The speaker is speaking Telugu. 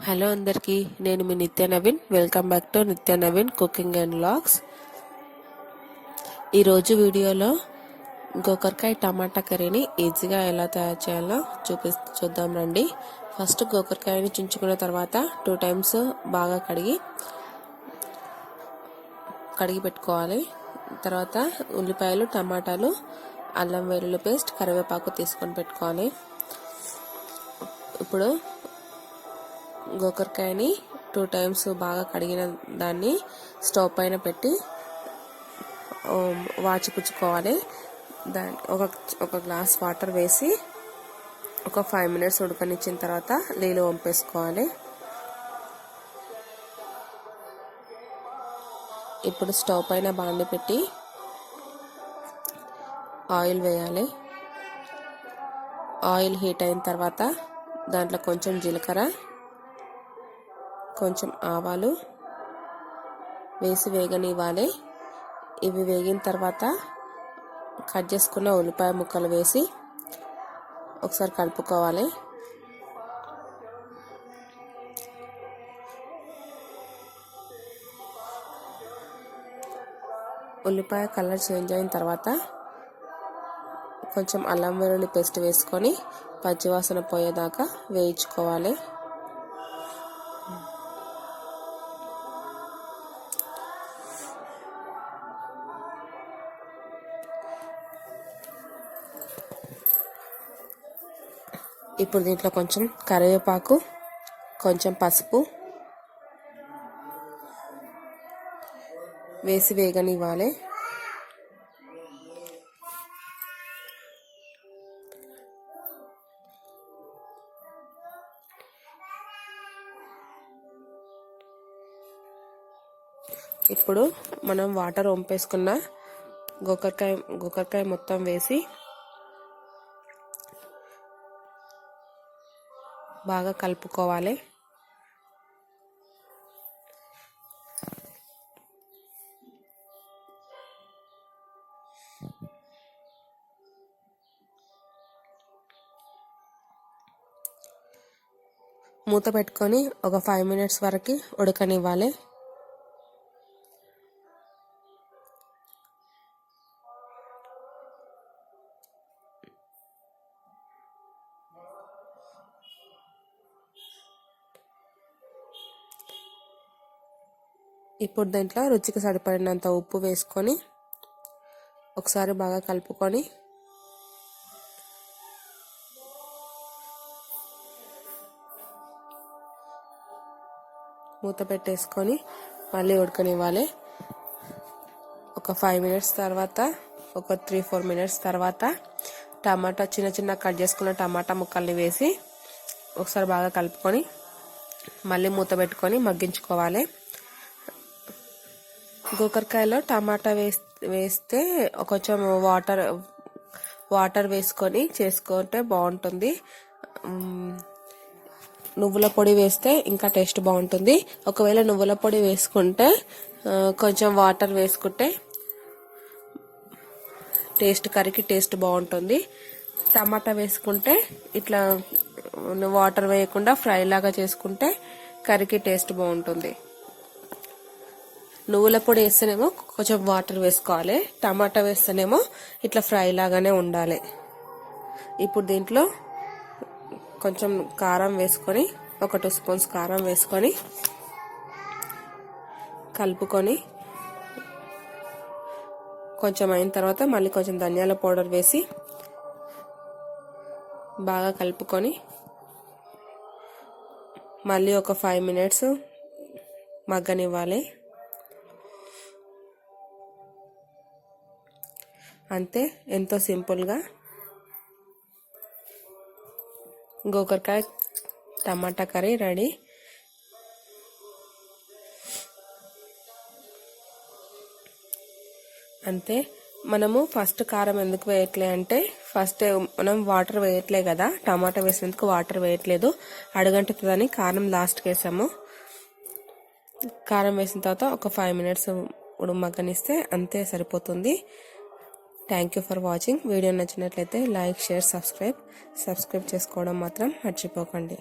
హలో అందరికీ, నేను మీ నిత్య నవీన్. వెల్కమ్ బ్యాక్ టు నిత్య నవీన్ కుకింగ్ అండ్ వ్లాగ్స్. ఈరోజు వీడియోలో గోకరకాయ టమాటా కర్రీని ఈజీగా ఎలా తయారు చేయాలో చూద్దాం రండి. ఫస్ట్ గోకరకాయని చించుకున్న తర్వాత 2 times బాగా కడిగి పెట్టుకోవాలి. తర్వాత ఉల్లిపాయలు, టమాటాలు, అల్లం వెల్లుల్లి పేస్ట్, కరివేపాకు తీసుకొని పెట్టుకోవాలి. ఇప్పుడు గోకరకాయని 2 times బాగా కడిగిన దాన్ని స్టవ్ పైన పెట్టి వాచిపుచ్చుకోవాలి. ఒక గ్లాస్ వాటర్ వేసి ఒక 5 minutes ఉడకనిచ్చిన తర్వాత నీళ్ళు వంపేసుకోవాలి. ఇప్పుడు స్టవ్ పైన బాండి పెట్టి ఆయిల్ వేయాలి. ఆయిల్ హీట్ అయిన తర్వాత దాంట్లో కొంచెం జీలకర్ర, కొంచెం ఆవాలు వేసి వేగనివ్వాలి. ఇవి వేగిన తర్వాత కట్ చేసుకున్న ఉల్లిపాయ ముక్కలు వేసి ఒకసారి కలుపుకోవాలి. ఉల్లిపాయ కలర్ చేంజ్ అయిన తర్వాత కొంచెం అల్లం వెల్లుల్లి పేస్ట్ వేసుకొని పచ్చివాసన పోయేదాకా వేయించుకోవాలి. ఇప్పుడు దీంట్లో కొంచెం కరివేపాకు, కొంచెం పసుపు వేసి వేగనివ్వాలి. ఇప్పుడు మనం వాటర్ వంపేసుకున్న గోకరకాయ మొత్తం వేసి బాగా కలుపుకోవాలి. మూత పెట్టుకొని ఒక 5 minutes వరకు ఉడకనివ్వాలి. ఇప్పుడు దీంట్లో రుచికి సరిపడినంత ఉప్పు వేసుకొని ఒకసారి బాగా కలుపుకొని మూత పెట్టేసుకొని మళ్ళీ ఉడకనివ్వాలి. ఒక 5 minutes తర్వాత, ఒక 3-4 minutes తర్వాత టమాటా చిన్న కట్ చేసుకున్న టమాటా ముక్కల్ని వేసి ఒకసారి బాగా కలుపుకొని మళ్ళీ మూత పెట్టుకొని మగ్గించుకోవాలి. గోకరకాయలో టమాటా వేస్తే కొంచెం వాటర్ వేసుకొని చేసుకుంటే బాగుంటుంది. నువ్వుల పొడి వేస్తే ఇంకా టేస్ట్ బాగుంటుంది. ఒకవేళ నువ్వుల పొడి వేసుకుంటే కొంచెం వాటర్ వేసుకుంటే కర్రీకి టేస్ట్ బాగుంటుంది. టమాటా వేసుకుంటే ఇట్లా వాటర్ వేయకుండా ఫ్రై లాగా చేసుకుంటే కర్రీకి టేస్ట్ బాగుంటుంది. నువ్వుల పొడి వేస్తేనేమో కొంచెం వాటర్ వేసుకోవాలి. టమాటా వేస్తేనేమో ఇట్లా ఫ్రై లాగానే ఉండాలి. ఇప్పుడు దీంట్లో కొంచెం కారం వేసుకొని, ఒక 2 spoons కారం వేసుకొని కలుపుకొని కొంచెం అయిన తర్వాత మళ్ళీ కొంచెం ధనియాల పౌడర్ వేసి బాగా కలుపుకొని మళ్ళీ ఒక 5 minutes మగ్గనివ్వాలి. అంతే, ఎంతో సింపుల్గా గోకరకాయ టమాటా కర్రీ రెడీ. అంతే. మనము ఫస్ట్ కారం ఎందుకు వేయట్లే అంటే, ఫస్ట్ మనం వాటర్ వేయట్లే కదా, టమాటా వేసినందుకు వాటర్ వేయట్లేదు, అడుగంటుతుందని కారం లాస్ట్కి వేసాము. కారం వేసిన తర్వాత ఒక 5 minutes మగ్గనిస్తే అంతే, సరిపోతుంది. Thank you for watching. Video నచ్చినట్లయితే లైక్, షేర్, సబ్స్క్రైబ్ చేసుకోవడం మాత్రం మర్చిపోకండి.